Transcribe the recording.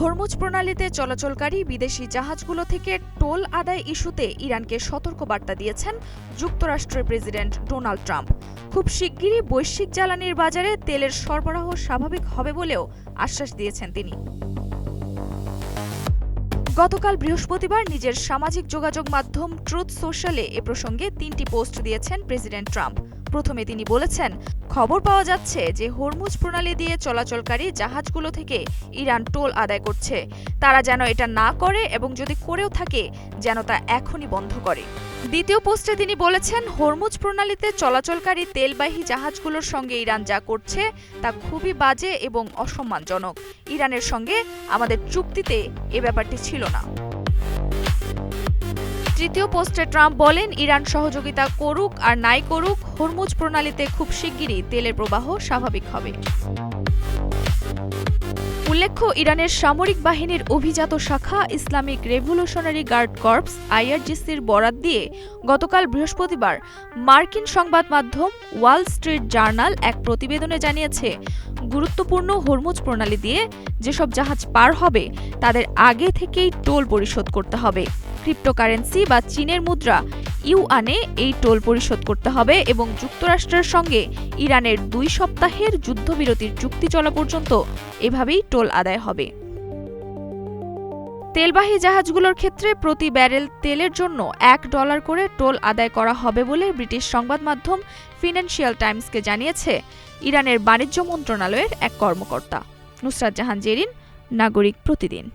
Hormuz প্রণালীতে চলাচলকারী বিদেশি জাহাজগুলো থেকে toll আদায় ইস্যুতে ইরানকে সতর্কবার্তা দিয়েছেন যুক্তরাষ্ট্রের প্রেসিডেন্ট ডোনাল্ড ট্রাম্প। খুব শিগগিরই বৈশ্বিক জ্বালানির বাজারে তেলের সরবরাহ স্বাভাবিক হবে বলেও আশ্বাস দিয়েছেন তিনি। গতকাল বৃহস্পতিবার নিজের সামাজিক যোগাযোগ মাধ্যম ট্রুথ সোশ্যালে এ প্রসঙ্গে 3টি পোস্ট দিয়েছেন প্রেসিডেন্ট ট্রাম্প। প্রথমে তিনি বলেছেন, খবর পাওয়া যাচ্ছে যে হরমুজ প্রণালী দিয়ে চলাচলকারী জাহাজগুলো থেকে ইরান টোল আদায় করছে। তারা যেন এটা না করে এবং যদি করেও থাকে যেন তা এখনই বন্ধ করে। দ্বিতীয় পোস্টে তিনি বলেছেন, হরমুজ প্রণালীতে চলাচলকারী তেলবাহী জাহাজগুলোর সঙ্গে ইরান যা করছে তা খুবই বাজে এবং অসম্মানজনক। ইরানের সঙ্গে আমাদের চুক্তিতে এ ব্যাপারটি ছিল না। তৃতীয় পোস্টে ট্রাম্প বলেন, ইরান সহযোগিতা করুক আর নাই করুক, হরমুজ প্রণালীতে খুব শিগগিরই তেলের প্রবাহ স্বাভাবিক হবে। উল্লেখ্য, ইরানের সামরিক বাহিনীর অভিজাত শাখা ইসলামিক রেভলিউশনারি গার্ড কর্পস আইআরজিসির বরাত দিয়ে গতকাল বৃহস্পতিবার মার্কিন সংবাদ মাধ্যম ওয়াল স্ট্রিট জার্নাল এক প্রতিবেদনে জানিয়েছে, গুরুত্বপূর্ণ হরমুজ প্রণালী দিয়ে যেসব জাহাজ পার হবে তাদের আগে থেকেই টোল পরিশোধ করতে হবে। ক্রিপ্টোকারেন্সি বা চীনের মুদ্রা ইউয়ানে এই টোল পরিশোধ করতে হবে এবং যুক্তরাষ্ট্রের সঙ্গে ইরানের 2 সপ্তাহের যুদ্ধবিরতির চুক্তি চলা পর্যন্ত এভাবেই টোল আদায় হবে। তেলবাহী জাহাজগুলোর ক্ষেত্রে প্রতি ব্যারেল তেলের জন্য $1 করে টোল আদায় করা হবে বলে ব্রিটিশ সংবাদ মাধ্যম ফিনান্সিয়াল টাইমসকে জানিয়েছে ইরানের বাণিজ্য মন্ত্রণালয়ের এক কর্মকর্তা। নুসরাত জাহান জেরিন, নাগরিক প্রতিদিন।